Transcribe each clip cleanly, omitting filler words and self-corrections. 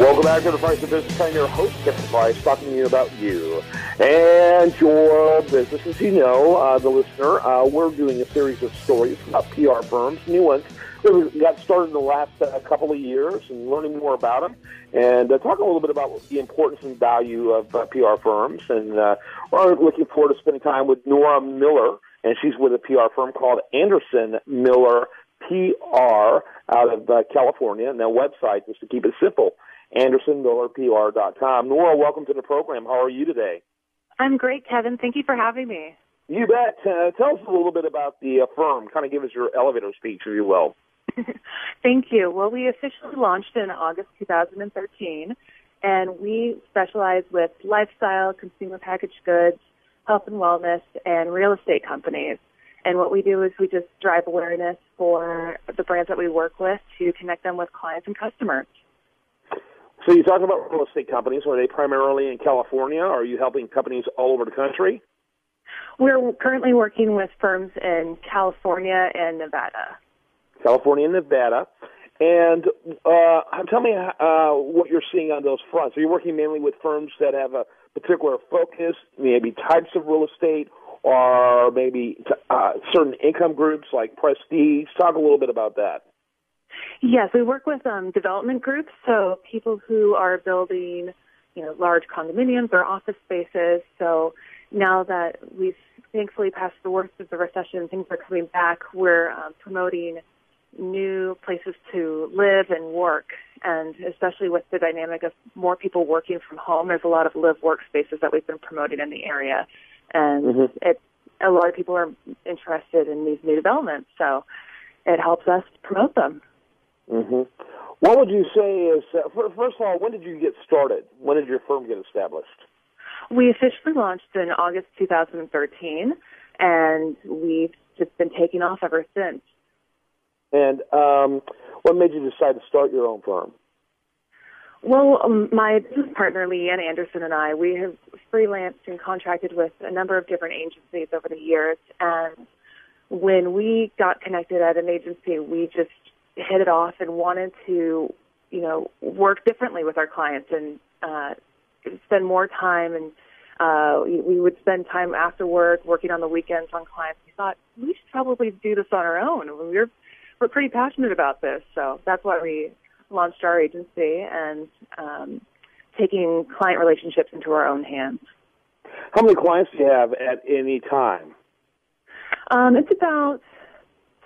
Welcome back to The Price of Business. I'm your host, Kevin Price, talking to you about you and your business. As you know, the listener, we're doing a series of stories about PR firms, new ones that we got started in the last couple of years, and learning more about them, and talking a little bit about the importance and value of PR firms. And we're looking forward to spending time with Nora Miller, and she's with a PR firm called Anderson Miller PR out of California, and their website, just to keep it simple, AndersonMillerPR.com. Nora, welcome to the program. How are you today? I'm great, Kevin. Thank you for having me. You bet. Tell us a little bit about the firm. Kind of give us your elevator speech, if you will. Thank you. Well, we officially launched in August 2013, and we specialize with lifestyle, consumer packaged goods, health and wellness, and real estate companies. And what we do is we just drive awareness for the brands that we work with to connect them with clients and customers. So you talk about real estate companies. Are they primarily in California? Or are you helping companies all over the country? We're currently working with firms in California and Nevada. California and Nevada. And tell me what you're seeing on those fronts. Are you working mainly with firms that have a particular focus, maybe types of real estate, or maybe certain income groups like prestige? Talk a little bit about that. Yes, we work with development groups, so people who are building, large condominiums or office spaces. So now that we've thankfully passed the worst of the recession, things are coming back, we're promoting new places to live and work, and especially with the dynamic of more people working from home, there's a lot of live-work spaces that we've been promoting in the area, and a lot of people are interested in these new developments, so it helps us promote them. Mm-hmm. What would you say is, first of all, when did you get started? When did your firm get established? We officially launched in August 2013, and we've just been taking off ever since. And what made you decide to start your own firm? Well, my business partner, Leanne Anderson, and I, we have freelanced and contracted with a number of different agencies over the years, and when we got connected at an agency, we just hit it off and wanted to, work differently with our clients and spend more time. And we would spend time after work working on the weekends on clients. We thought we should probably do this on our own. We're pretty passionate about this, so that's why we launched our agency and taking client relationships into our own hands. How many clients do you have at any time? It's about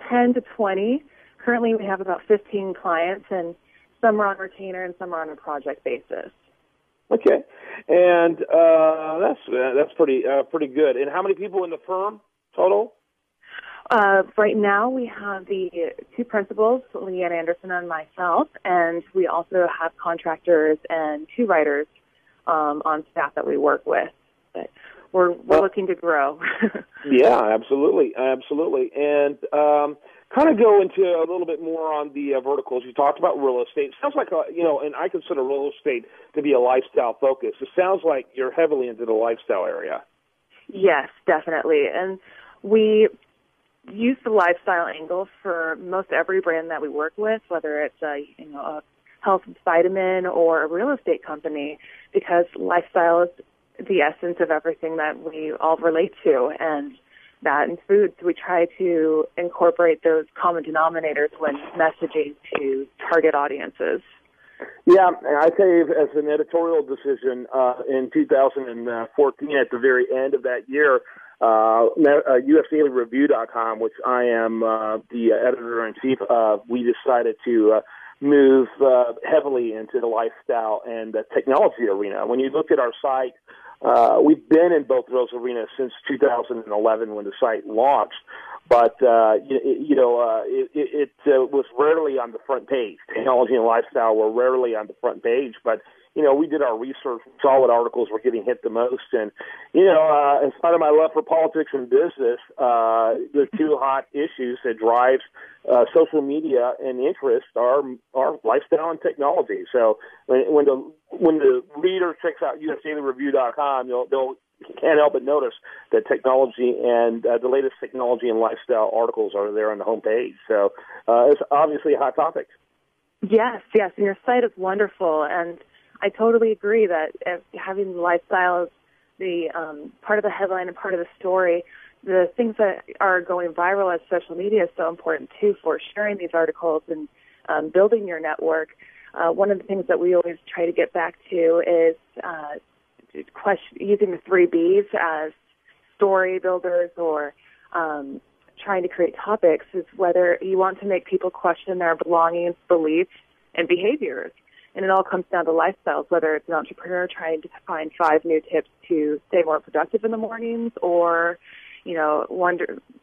10 to 20. Currently, we have about 15 clients, and some are on retainer and some are on a project basis. Okay, and that's pretty good. And how many people in the firm total? Right now, we have the two principals, Leanne Anderson and myself, and we also have contractors and two writers on staff that we work with. But we're looking to grow. Yeah, absolutely. And kind of go into a little bit more on the verticals. You talked about real estate. It sounds like, and I consider real estate to be a lifestyle focus. It sounds like you're heavily into the lifestyle area. Yes, definitely. And we use the lifestyle angle for most every brand that we work with, whether it's a health vitamin or a real estate company, because lifestyle is the essence of everything that we all relate to, and that in food. So we try to incorporate those common denominators when messaging to target audiences. Yeah, I tell you, as an editorial decision in 2014, at the very end of that year, USDailyReview.com, which I am the editor-in-chief of, we decided to move heavily into the lifestyle and the technology arena. When you look at our site, we've been in both of those arenas since 2011 when the site launched, but it was rarely on the front page. Technology and lifestyle were rarely on the front page, but we did our research, saw what articles were getting hit the most, and in spite of my love for politics and business, the two hot issues that drive social media and interest are lifestyle and technology. So when the reader checks out USDailyReview.com, they'll can't help but notice that technology and the latest technology and lifestyle articles are there on the homepage. So it's obviously a hot topic. Yes, yes, and your site is wonderful, and I totally agree that having the lifestyle as the part of the headline and part of the story, the things that are going viral as social media is so important too for sharing these articles and building your network. One of the things that we always try to get back to is using the 3 Bs as story builders or trying to create topics, is whether you want to make people question their belongings, beliefs, and behaviors. And it all comes down to lifestyles, whether it's an entrepreneur trying to find 5 new tips to stay more productive in the mornings or,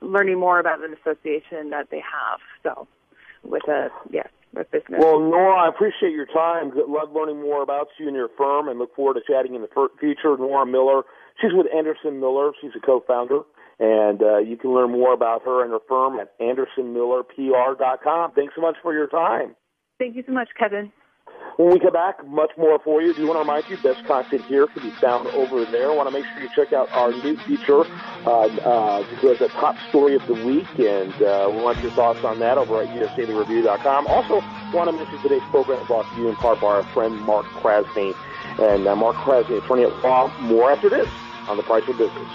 learning more about an association that they have. So with business. Well, Nora, I appreciate your time. Love learning more about you and your firm and look forward to chatting in the future. Nora Miller, she's with Anderson Miller. She's a co-founder. And you can learn more about her and her firm at AndersonMillerPR.com. Thanks so much for your time. Thank you so much, Kevin. When we come back, much more for you. Do want to remind you, best content here can be found over there. I want to make sure you check out our new feature, the top story of the week, and we want your thoughts on that over at USDailyReview.com. Also, want to mention today's program is brought to you in part by our friend Mark Krasny. And Mark Krasny, attorney at law. More after this on The Price of Business.